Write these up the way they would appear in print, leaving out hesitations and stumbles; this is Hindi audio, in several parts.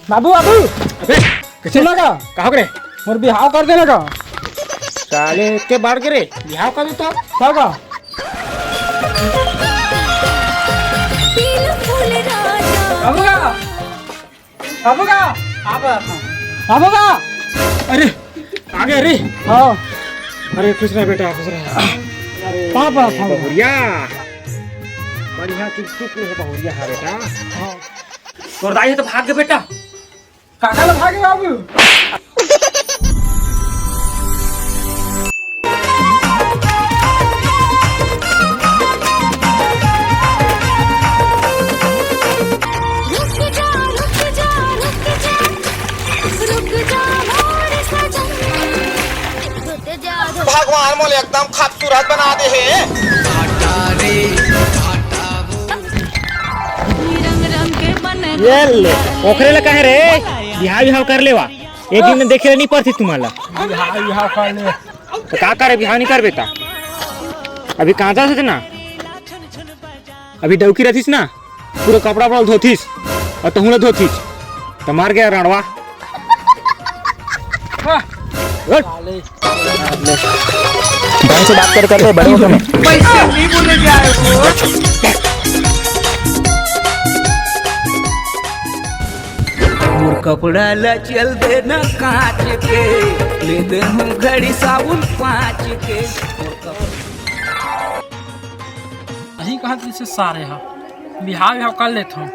बाबू बाबू अबे कैसे लगा कहा करे मोर बिहाव कर देने का साले के बाढ़ करे बिहाव का तो क्या का बाबू का बाबू का बाबू का अरे आगे अरे हाँ अरे खुश रह बेटा खुश रह पापा बहुरिया बढ़िया चुप चुप रहे बहुरिया है बेटा तोर दाई है तो भाग गए बेटा काका ला भागे बाबू भगवान मोले एकदम खूबसूरत बना दे है। ये ले ओखरे ला कहे रे बिहाव बिहाव कर लेवा एक दिन में देखे नहीं पड़ती तुम्हारा बिहाव कर ले तो का करे बिहाव नहीं कर बेटा अभी कांचा से ना अभी डौकी रहतीस ना पूरा कपड़ा वपड़ा धोतीस और तो हुला धोतीस तो मार गया रणवा ढंग से बात करते बड़े हो तुम्हें पैसे नहीं बोले जाए वो मोर कपड़ा ला चल दे न कांच के ले दे हूँ घड़ी साबुन 5 के यही कहा से सारे हाँ बिहाव बिहाव कर लेते हूँ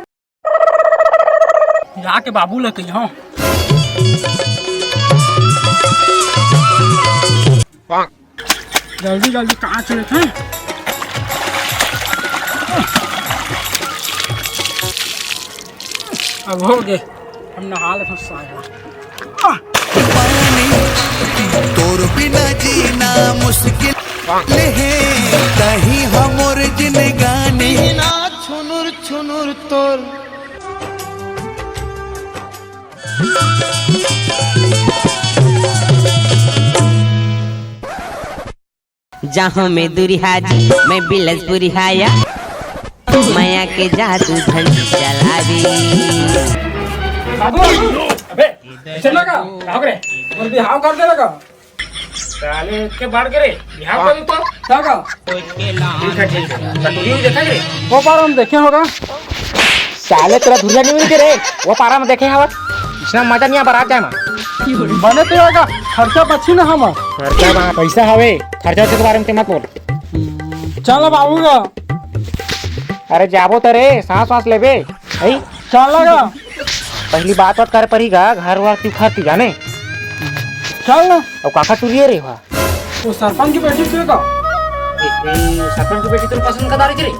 यहाँ के बाबू लेते यहाँ जल्दी जल्दी कहाँ चले थे अब हो गए हम नहा लेते सारे तोर बिना जीना मुश्किल है कहीं हमर जिंदगानी ना छुनुर छुनुर तोर जहाँ में दुरिहाजी मैं बिलसपुरी हाया माया के जादू झंडी चलावी बाबू अबे चलना का कहाँ करे और बिहाव कर देना का साले के बाढ़ करे बिहाव का तो क्या का कटोरी में देखा करे वो बार हम देखे होगा साले तेरा धुरिया नहीं मिल के रे वो पारा में देखे हवा इसना मजा नहीं आ बारात जाए मां बने तो होगा खर्चा बची ना हम खर्चा पैसा हवे खर्चा के बारे में मत बोल चलो बाबू का अरे जाबो तरे सांस सांस लेबे भाई चलेगा पहली बात कर पड़ेगा घर वार तू खाती जाने चल ना और काका तू लिए रे वहाँ वो सरपंच की बेटी से का सरपंच की बेटी तुम पसंद का दारी रे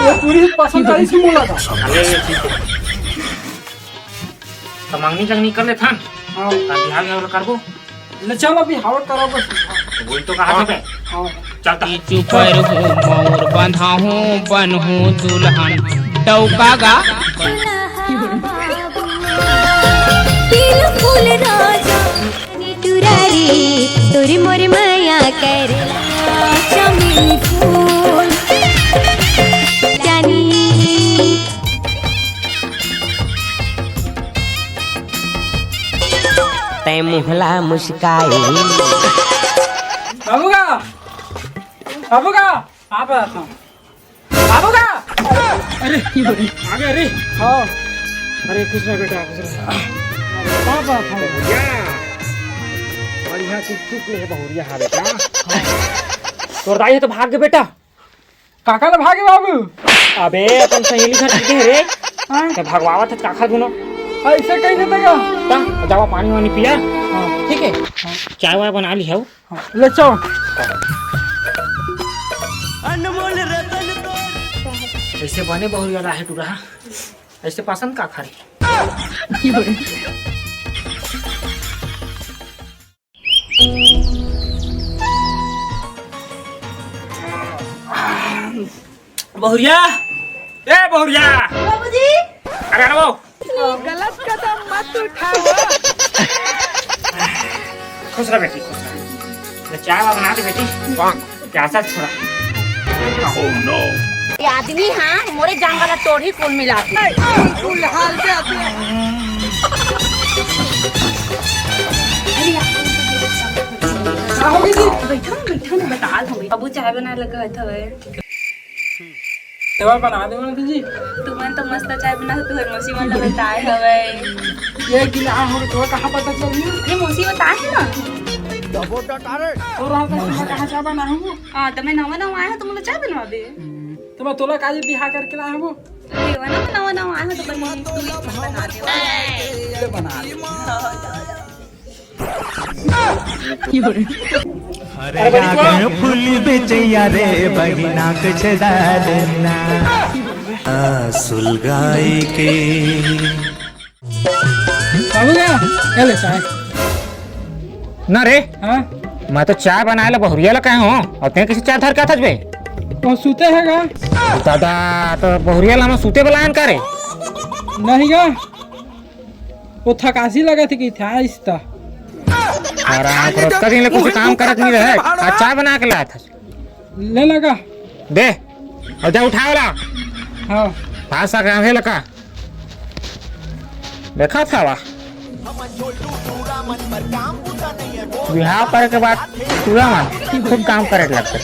ये पूरी पसंद आई सी बोला था तो मांगनी जंगनी कर ले थान हाँ बिहार में करबो ले चल अभी हावड़ करा बस बोल तो कहा था हाँ चलता चुपर हूँ मोर बंधा हूँ बन हूँ दुल्हन डौकागा फूल राजा टुरारी तोरी मोर माया कर चमेली फूल जानी तै मुहला मुस्काए बाबू का आप आता हूँ बाबू का अरे आगे अरे हाँ अरे कुछ ना बेटा कुछ ना पापा था बहुरिया बढ़िया चुप चुप ले बहुरिया है बेटा तोर दाई है तो भाग गए बेटा काका ने भागे बाबू अबे अपन सहेली घर के रे तो भगवावा था काका दोनों ऐसे कहीं देते का ता जावा पानी वानी पिया हाँ ठीक है चाय वाय बना ली है हाँ, ले चलो अनमोल रतन ऐसे बने बहुरिया रहा टू रहा ऐसे पसंद का खा रही बहुरिया ए बहुरिया बाबूजी अरे वो गलत कदम मत उठाओ खुश रह बेटी खुश रह चाय बना दे बेटी प्यासा थोड़ा ये आदमी हाँ मोरे जंगल तोड़ ही कुल मिला बाबू चाय बना लगा हवे देवा बना दे मन जी तुमन तो मस्त चाय बना तुहर मौसी मन लगे ताए हवे ये गिला हो तो कहां पता चली अरे मौसी बताए है ना और हां का कहां चाय बना हो हां तमे नवा नवा आया तुम चाय बनवाबे तो मैं तोला काज बिहा करके लाए हो देवा ना नवा नवा आया तो बनी तू ही बना दे बना अरे आगे फूल बेचैया रे बहिना के छदा देना सुलगाई के बाबू गया ले चाय ना रे हां मैं तो चाय बनाए ला बहुरिया ला कहे हो और ते किसी चाय धर का था बे वो सूते हैगा दादा तो बहुरिया ला में सूते बलायन करे नहीं गा वो थकासी लगा थी कि था इसता आराम करो कभी ले कुछ काम करत नहीं रहे आज चाय बना के लाया था ले लगा दे और जा उठाओ ला हां पासा काम है लका देखा था वाह बिहार करे के बाद पूरा मन खूब काम करे लगता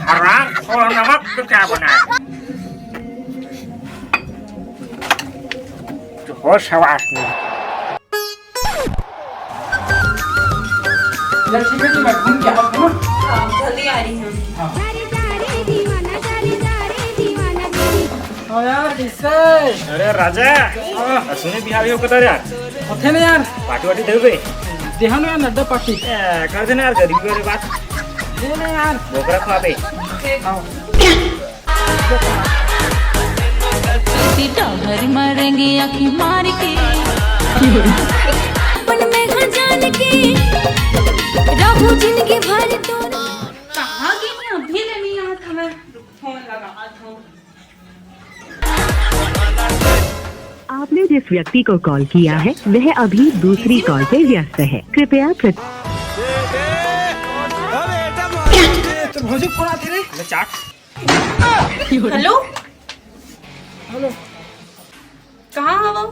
हराम और नमक तो क्या बनाया तो होश हवास नहीं ले ठीक है मैं घूम के आता हूं जल्दी आ रही हूं ओ यार किससे अरे राजा सुने बिहार हो कतर यार होथे ना यार पार्टी वाटी दे बे देहन यार नड्डा पार्टी कर देना यार गरीब वाली बात दे ना यार बोकरा खा बे डर मरेंगे आँखी मार के अपन में जान के रहूं जिंदगी भर तो कहां गई अभी ले नहीं आ था मैं फोन लगा था आपने जिस व्यक्ति को कॉल किया है वह अभी दूसरी कॉल पे व्यस्त है कृपया तो भोजी फोन आती रे ले चाट हेलो हेलो कहाँ हवा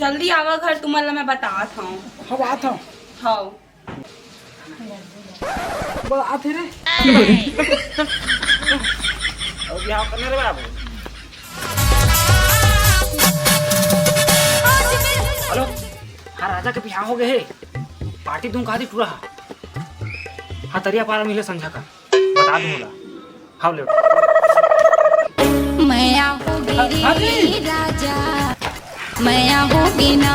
जल्दी आवा घर तुम्हारा मैं बताता हूँ हम आता हूं हाँ बोल आते रे और बिहार करने रे बाबू हेलो हाँ राजा के बिहार हो गए पार्टी दूं कहा थी पूरा हाँ तरिया पारा मिले संझा का बता दूंगा हाँ ले मैं आऊंगी राजा मैं आऊंगी ना